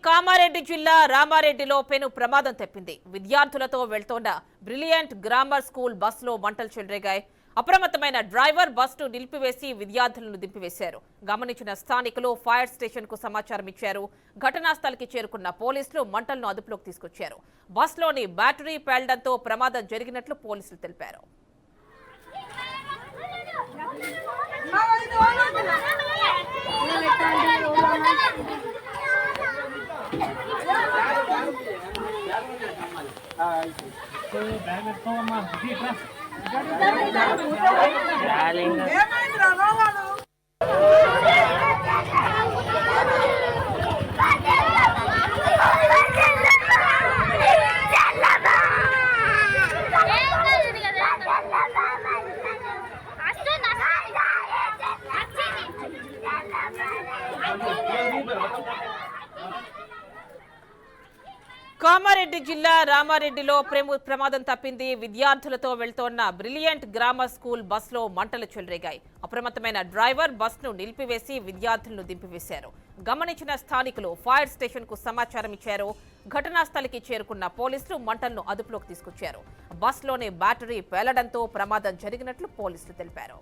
కామారెడ్డి జిల్లా రామారెడ్డిలో పెను ప్రమాదం తప్పింది. విద్యార్థులతో వెళ్తోన్న బ్రిలియంట్ గ్రామర్ స్కూల్ బస్సులో మంటలు చెలరేగాయి. అప్రమత్తమైన డ్రైవర్ బస్సును నిలిపివేసి విద్యార్థులను దింపివేశారు. గమనించిన స్థానికులు ఫైర్ స్టేషన్ కు సమాచారం ఇచ్చారు. ఘటనా స్థలికి చేరుకున్న పోలీసులు మంటలను అదుపులోకి తీసుకొచ్చారు. బస్సులోని బ్యాటరీ పేలడంతో ప్రమాదం జరిగినట్లు పోలీసులు తెలిపారు. కామారెడ్డి జిల్లా రామారెడ్డిలో ప్రమాదం తప్పింది. విద్యార్థులతో వెళ్తోన్న బ్రిలియంట్ గ్రామర్ స్కూల్ బస్సులో మంటలు చెలరేగాయి. అప్రమత్తమైన డ్రైవర్ బస్సును నిలిపివేసి విద్యార్థులను దింపివేశారు. గమనించిన స్థానికులు ఫైర్ స్టేషన్ కు సమాచారం ఇచ్చారు. ఘటనా స్థలికి చేరుకున్న పోలీసులు మంటలను అదుపులోకి తీసుకొచ్చారు. బస్సులోని బ్యాటరీ పేలడంతో ప్రమాదం జరిగినట్లు పోలీసులు తెలిపారు.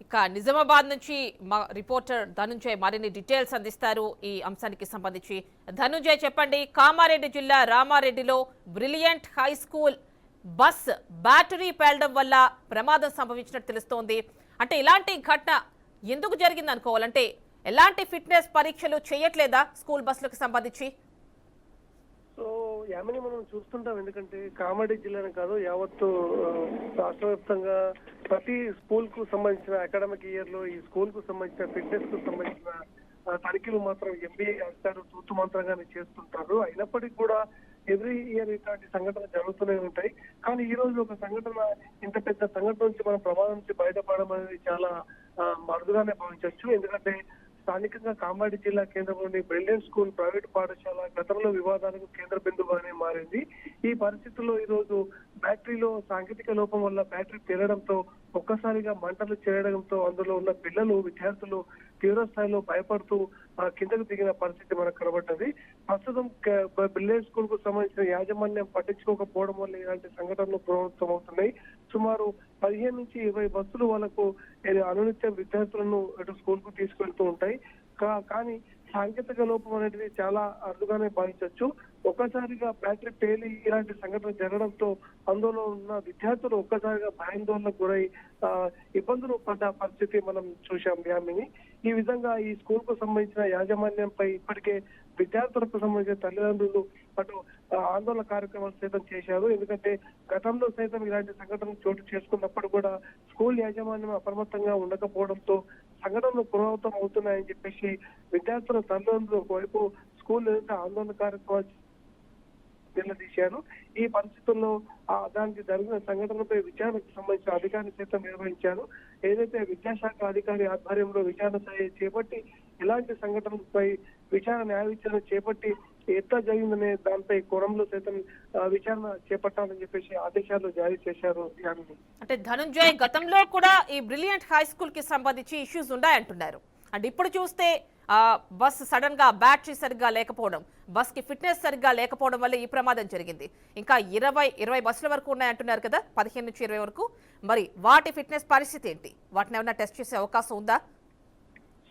ఇక నిజామాబాద్ నుంచి మా రిపోర్టర్ ధనుంజయ్ మరిన్ని డీటెయిల్స్ అందిస్తారు ఈ అంశానికి సంబంధించి. ధనుంజయ్ చెప్పండి, కామారెడ్డి జిల్లా రామారెడ్డిలో brilliant high school bus battery పేలడం వల్ల ప్రమాదం సంభవించినట్టు తెలుస్తోంది. అంటే ఇలాంటి ఘటన ఎందుకు జరిగింది అనుకోవాలంటే ఎలాంటి ఫిట్నెస్ పరీక్షలు చేయట్లేదా స్కూల్ బస్సులకు సంబంధించి? సో యామిని మనం చూస్తుంటాం, ఎందుకంటే కామారెడ్డి జిల్లానే కాదు యావత్తు రాష్ట్ర వ్యాప్తంగా ప్రతి స్కూల్ కు సంబంధించిన అకాడమిక్ ఇయర్ లో ఈ స్కూల్ కు సంబంధించిన ఫిట్నెస్ కు సంబంధించిన తనిఖీలు మాత్రం ఎంబీఏ అధికారులు తూతు మంత్రంగానే చేస్తుంటారు. అయినప్పటికీ కూడా ఎవ్రీ ఇయర్ ఇట్లాంటి సంఘటనలు జరుగుతూనే ఉంటాయి. కానీ ఈ రోజు ఒక సంఘటన, ఇంత పెద్ద సంఘటన నుంచి మనం ప్రమాదం నుంచి బయటపడడం అనేది చాలా అరుదుగానే భావించవచ్చు. ఎందుకంటే స్థానికంగా కామారెడ్డి జిల్లా కేంద్రంలోని బ్రిలియంట్ స్కూల్ ప్రైవేట్ పాఠశాల గతంలో వివాదాలకు కేంద్ర బిందువుగానే మారింది. ఈ పరిస్థితుల్లో ఈ రోజు బ్యాటరీలో సాంకేతిక లోపం వల్ల బ్యాటరీ పేలడంతో ఒక్కసారిగా మంటలు చేరడంతో అందులో ఉన్న పిల్లలు, విద్యార్థులు తీవ్ర స్థాయిలో భయపడుతూ కిందకు దిగిన పరిస్థితి మనకు కనబడ్డది. ప్రస్తుతం బ్రిలియంట్ స్కూల్ కు సంబంధించిన యాజమాన్యం పట్టించుకోకపోవడం వల్ల ఇలాంటి సంఘటనలు పునరావృతమవుతున్నాయి. సుమారు 15 నుంచి 20 బస్సులు వాళ్ళకు అనునిత్యం విద్యార్థులను అటు స్కూల్ కు తీసుకెళ్తూ ఉంటాయి. కానీ సాంకేతిక లోపం అనేది చాలా అరుదుగానే భావించవచ్చు. ఒక్కసారిగా బ్యాటరీ పేలి ఇలాంటి సంఘటన జరగడంతో అందులో ఉన్న విద్యార్థులు ఒక్కసారిగా భయాందోళనకు గురై ఇబ్బందులు పడ్డ పరిస్థితి మనం చూశాం యామిని. ఈ విధంగా ఈ స్కూల్ కు సంబంధించిన యాజమాన్యంపై ఇప్పటికే విద్యార్థులకు సంబంధించిన తల్లిదండ్రులు అటు ఆందోళన కార్యక్రమాలు సైతం చేశారు. ఎందుకంటే గతంలో సైతం ఇలాంటి సంఘటనలు చోటు చేసుకున్నప్పుడు కూడా స్కూల్ యాజమాన్యం అప్రమత్తంగా ఉండకపోవడంతో సంఘటనలు పునరావృతం అవుతున్నాయని చెప్పేసి విద్యార్థుల తల్లిదండ్రులు ఒకవైపు స్కూల్ ఆందోళన కార్యక్రమాలు నిలదీశారు. ఈ పరిస్థితుల్లో దానికి జరిగిన సంఘటనపై విచారణకు సంబంధించిన అధికారిని సైతం నిర్వహించారు. ఏదైతే విద్యాశాఖ అధికారి ఆధ్వర్యంలో విచారణ చేపట్టి ఇలాంటి సంఘటనలపై న్యాయ విచారణ చేపట్టి ఎట్లా జరిగిందనే దానిపై కోరంలో సైతం విచారణ చేపట్టాలని చెప్పేసి ఆదేశాలు జారీ చేశారు. అంటే ధనుంజయ్, గతంలో కూడా ఈ బ్రిలియంట్ హై స్కూల్ కి సంబంధించి ఇష్యూస్ ఉన్నాయంటున్నారు. అంటే ఇప్పుడు చూస్తే బస్ సడన్ గా బ్యాటరీ సరిగ్గా లేకపోవడం, బస్ కి ఫిట్నెస్ సరిగ్గా లేకపోవడం వల్ల ఈ ప్రమాదం జరిగింది. ఇంకా 20 బస్సుల వరకు ఉన్నాయంటున్నారు కదా, 15 నుంచి 20 వరకు. మరి వాటి ఫిట్నెస్ పరిస్థితి ఏంటి? వాటిని ఏమైనా టెస్ట్ చేసే అవకాశం ఉందా?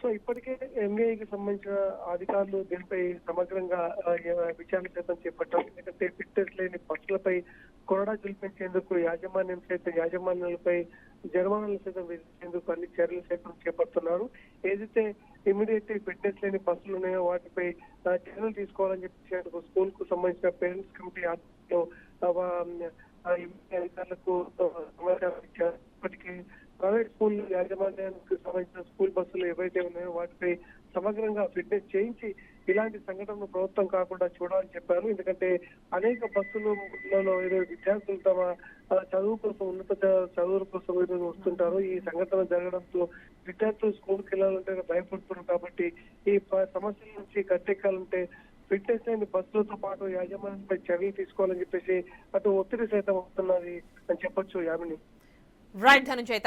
సో ఇప్పటికే ఎంబీఐకి సంబంధించిన అధికారులు దీనిపై సమగ్రంగా విచారణ సైతం చేపట్టారు. ఎందుకంటే ఫిట్నెస్ లేని బస్సులపై కొరడా జల్పించేందుకు యాజమాన్యాలపై జరిమానాలు సైతం విధించేందుకు అన్ని చర్యలు సైతం చేపడుతున్నారు. ఏదైతే ఇమీడియట్ ఫిట్నెస్ లేని బస్సులు ఉన్నాయో వాటిపై చర్యలు తీసుకోవాలని చెప్పి స్కూల్ కు సంబంధించిన పేరెంట్స్ కమిటీ అధికారులకు సమాచారం ఇచ్చారు. ఇప్పటికే ప్రైవేట్ స్కూల్ యాజమాన్యానికి సంబంధించిన స్కూల్ బస్సులు ఏవైతే ఉన్నాయో వాటిపై సమగ్రంగా ఫిట్నెస్ చేయించి ఇలాంటి సంఘటనలు ప్రభుత్వం కాకుండా చూడాలని చెప్పారు. ఎందుకంటే అనేక బస్సులలో ఏదో విద్యార్థులు తమ చదువు కోసం ఉన్నత చదువుల కోసం ఈరోజు వస్తుంటారు. ఈ సంఘటన జరగడంతో విద్యార్థులు స్కూల్కి వెళ్ళాలంటే భయపడుతున్నారు. కాబట్టి ఈ సమస్యల నుంచి గట్టెక్కాలంటే ఫిట్నెస్ లేని బస్సులతో పాటు యాజమాన్యంపై చర్యలు తీసుకోవాలని చెప్పేసి అటు ఒత్తిడి సైతం వస్తున్నది అని చెప్పొచ్చు యామిని. రైట్ ధనుంజయ్.